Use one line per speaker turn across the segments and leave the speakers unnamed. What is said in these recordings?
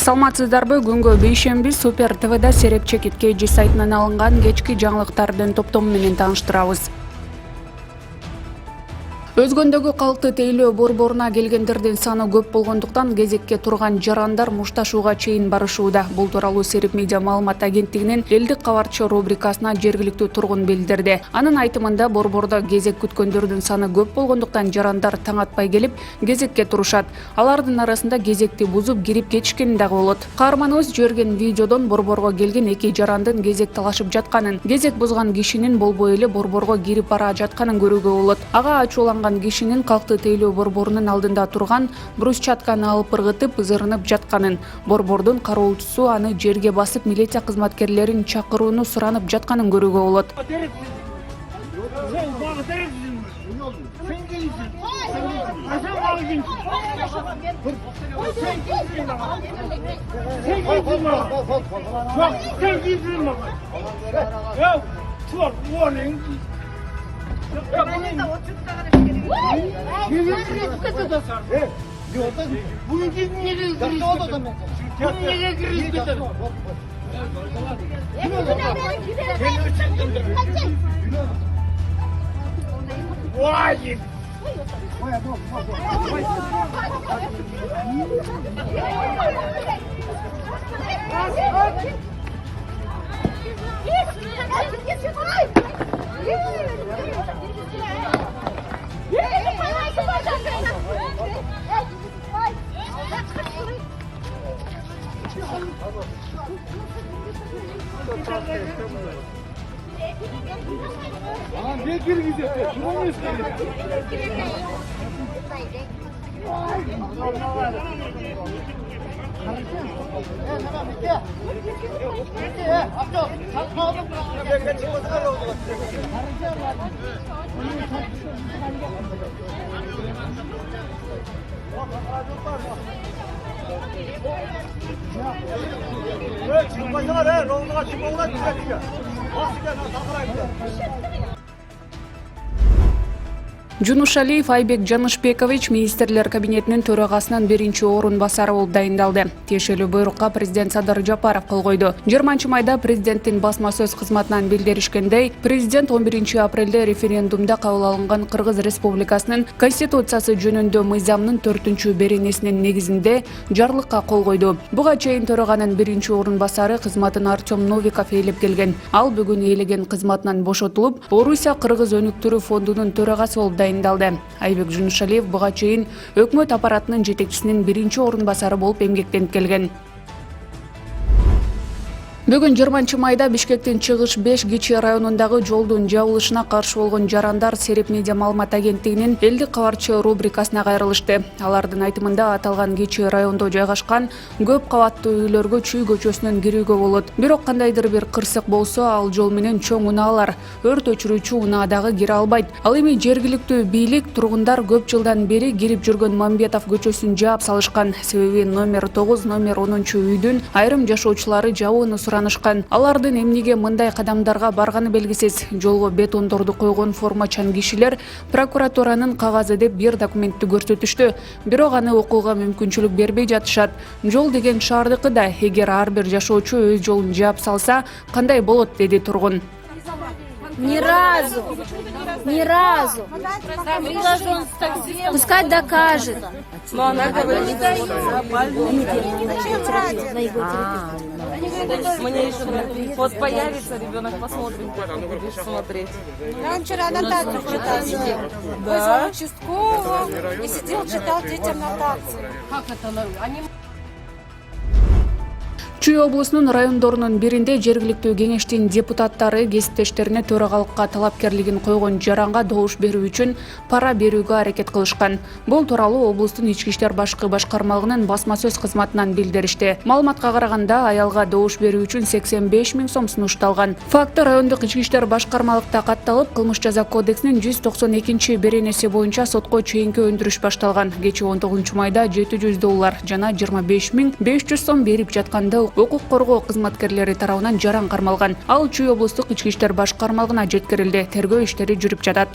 Саламатсыздарбы, күнгө бейшемби Супер ТВда Сереп Чекит KG сайтынан алынган кечки жаңылыктардын топтому менен тааныштырабыз. Өзгөндөгү калкты тейлөө борборуна келгендердин саны көп болгондуктан кезекке турган жарандар мушташууга чейин барышууда. Бул тууралуу Сереп медиа маалымат агенттигинин элдик кабарчы рубрикасына жергиликтүү тургун билдирди. Анын айтымында борбордо кезек күткөндөрдүн саны көп болгондуктан жарандар таң атпай келип кезекке турушат. Алардын арасында кезекти бузуп кирип кетишкен дагы болот. Каарманыбыз жиберген видеодон борборго келген эки жарандын кезек талашып жатканын, кезек бузган кишинин болбой эле борборго кирип бара жатканын көрүүгө болот. Ага ачууланган кишинин калкты тейлөө борборунун алдында турган брусчатканы алып ыргытып, ызырынып жатканын, борбордун кароолчусу аны жерге басып милиция кызматкерлерин чакырууну суранып жатканын көрүүгө болот. Жунушалиев Айбек Жанышбекович министрлер кабинетинин төрагасынын биринчи орун басары болуп дайындалды. Тиешелүү буйрукка президент Садыр Жапаров кол койду. 20 майда президенттин басма сөз кызматынан билдиришкендей, президент 11 апрелде референдумда кабыл алынган Кыргыз Республикасынын конституциясы жөнүндө мыйзамдын 4-беренесинин негизинде жарлыкка кол койду. Буга чейин төраганын биринчи орун басары кызматын Артем Новиков ээлеп келген. Ал бүгүн ээлеген кызматынан бошотулуп, Орусия Кыргыз өнүктүрүү фондунун төрагасы болуп дайындалды. Айбек Жунушалиев буга чейин өкмөт аппаратынын жетекчисинин биринчи орун басары болуп эмгектенип келген. Бүгүн 20 майда Бишкектин чыгыш 5 Кичи районундагы жолдун жабылышына каршы болгон жарандар Сереп медиа маалымат агенттигинин элдик кабарчы рубрикасына кайрылышты. Алардын айтымында аталган Кичи райондо жайгашкан көп кабаттуу үйлөргө Чүй көчөсүнөн кирүүгө болот. Бирок кандайдыр бир кырсык болсо, ал жол менен чоң унаалар, өрт өчүрүүчү унаа дагы кире албайт. Ал эми жергиликтүү бийлик тургундар көп жылдан бери кирип жүргөн Мамбетов көчөсүн жаап салышкан. Себеби номер 9, номер 10 үйдүн айрым жашоочулары жабууну суранышкан. Алардын эмнеге мындай кадамдарга барганы белгисиз. Жолго бетондорду койгон формачан кишилер прокуратуранын кагазы деп бир документти көрсөтүштү. Бирок аны окууга мүмкүнчүлүк бербей жатышат. Жол деген шаардыкы да, эгер ар бир жашоочу өз жолун жаап салса, кандай болот, деди тургун.
Ни разу. Пускай докажет.
Но она говорит, мне еще вот появится ребенок, посмотрим, будешь смотреть.
Он вчера нотацию читал. Вызвал участкового и сидел, читал детям нотацию.
Как это? Они...
Чүй облусунун райондорунун биринде жергиликтүү кеңештин депутаттары кесиптештерине төрагалыкка талапкерлигин койгон жаранга добуш берүү үчүн пара берүүгө аракет кылышкан. Бул тууралуу облустун ички иштер башкы башкармалыгынын басма сөз кызматынан билдиришти. Маалыматка караганда, аялга добуш берүү үчүн 85 000 сом сунушталган. Факты райондук ички иштер башкармалыкта катталып, кылмыш жаза кодексинин 192-беренеси боюнча сотко чейинки өндүрүш башталган. Кечээ 19 майда $700 жана 25 500 сом берип жатканда укук коргоо кызматкерлери тарабынан жаран кармалган. Ал Чүй облустук ички иштер башкармалыгына жеткирилди. Тергөө иштери жүрүп жатат.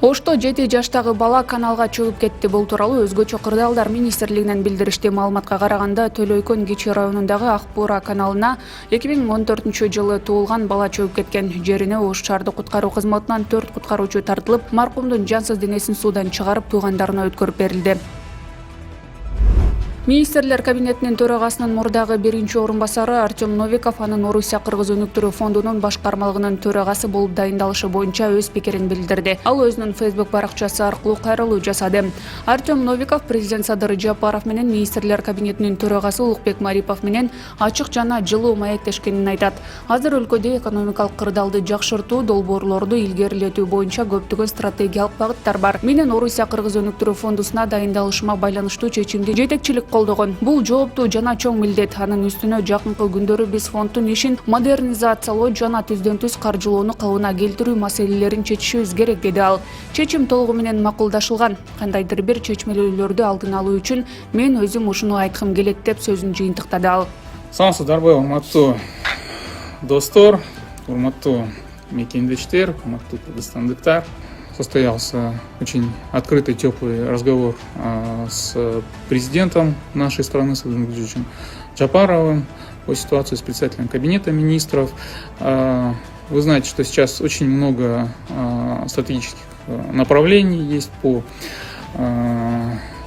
Ошто 7 жаштагы бала каналга чөгүп кетти. Бул тууралуу өзгөчө кырдаалдар министрлигинен билдиришти. Маалыматка караганда Төлөйкөн Кичи районундагы Акбура каналына 2014-жылы туулган бала чөгүп кеткен. Жерине Ош шаардык куткаруу кызматынан 4 куткаруучу тартылып, маркумдун жансыз денесин суудан чыгарып туугандарына өткөрүп берилди. Министрлер кабинетинин төрагасынын мурдагы биринчи орун басары Артем Новиков анын Орусия Кыргыз өнүктүрүү фондунун башкармалыгынын төрагасы болуп дайындалышы боюнча өз пикирин билдирди. Ал өзүнүн Facebook баракчасы аркылуу кайрылуу жасады. Артем Новиков президент Садыр Жапаров менен министрлер кабинетинин төрагасы Улукбек Марипов менен ачык жана жылуу маектешкенин айтат. Азыр өлкөдө экономикалык кырдаалды жакшыртуу, долбоорлорду илгерилетүү боюнча көптөгөн стратегиялык багыттар бар. Менин Орусия Кыргыз өнүктүрүү фондусуна дайындалышыма байланыштуу чечимди жетекчилик колдогон. Бул жооптуу жана чоң милдет. Анын үстүнө жакынкы күндөрү биз фонддун ишин модернизациялоо жана түздөн-түз каржылоону калыбына келтирүү маселелерин чечишибиз керек, деди ал. Чечим толугу менен макулдашылган. Кандайдыр бир чечмелүүлөрдү алдын алуу үчүн мен өзүм ушуну айткым келет деп сөзүн жыйынтыктады ал.
Саламатсыздарбы, урматтуу достор, урматтуу мекендештер, урматтуу кыргызстандыктар. Состоялся очень открытый, теплый разговор с президентом нашей страны, с Садыром Гюзевичем Джапаровым, по ситуации с председателем кабинета министров. Вы знаете, что сейчас очень много стратегических направлений есть по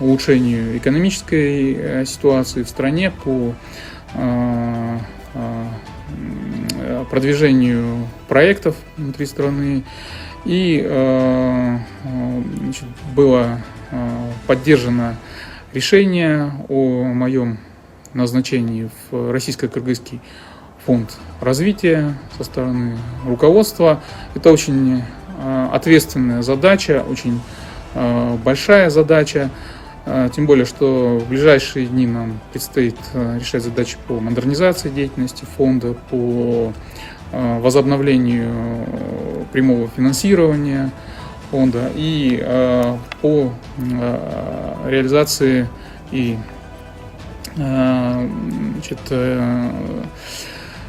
улучшению экономической ситуации в стране, по продвижению проектов внутри страны. И было поддержано решение о моем назначении в Российско-Кыргызский фонд развития со стороны руководства. Это очень ответственная задача, очень большая задача, тем более, что в ближайшие дни нам предстоит решать задачи по модернизации деятельности фонда, по возобновлению прямого финансирования фонда и по реализации и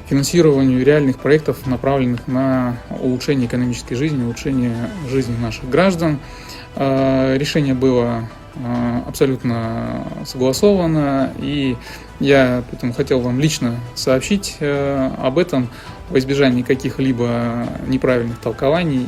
финансированию реальных проектов, направленных на улучшение экономической жизни, улучшение жизни наших граждан. Решение было абсолютно согласовано, и я поэтому хотел вам лично сообщить об этом во избежание каких-либо неправильных толкований.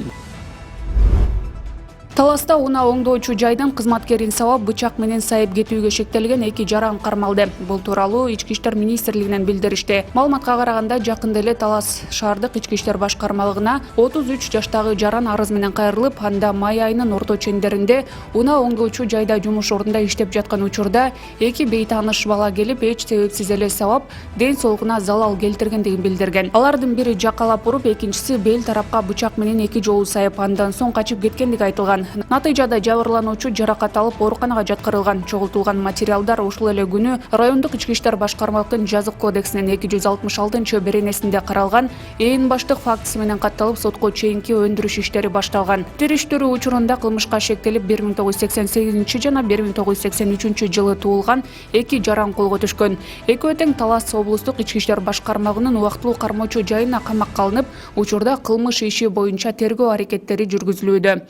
Таласта уна оңдоочу жайдын кызматкерин сабап бычак менен сайып кетүүгө шектелген 2 жаран кармалды. Бул тууралуу Ички иштер министрлигинен билдиришти. Маалыматка караганда жакында эле Талас шаардык ички иштер башкармалыгына 33 жаштагы жаран арыз менен кайрылып, анда май айынын орто чендеринде уна оңдоочу жайда жумуш ордунда иштеп жаткан учурда 2 бейтааныш бала келип эч себепсиз эле сабап, ден соолугуна залал келтиргендигин билдирген. Алардын бири жакалап уруп, экинчиси бел тарапка бычак менен 2 жолу сайып, андан соң качып кеткендиги айтылган. Натыйжада жабырлануучу жаракат алып ооруканага жаткырылган. Чогултулган материалдар ушул эле күнү райондук ички иштер башкармалыктын жазык кодексинин 266 беренесинде каралган. Ээн баштык фактысы менен катталып, сотко чейинки өндүрүш иштери башталган. Териштирүү учурунда кылмышка шектелип 1988 жана 1983 жылы туулган 2 жаран колго түшкөн. Экөө тең Талас облустук ички иштер башкармалыгынын убактылуу кармоочу жайына камакка алынып, учурда кылмыш иши боюнча тергөө аракеттери жүргүзүлүүдө.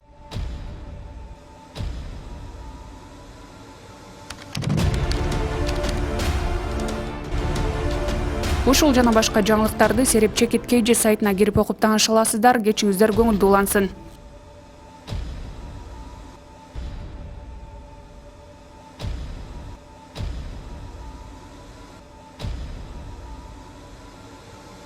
Ушул жана башка жаңылыктарды Сереп Чекит KG сайтына кирип окуп таныша аласыздар. Кечиңиздер көңүлдүү улансын.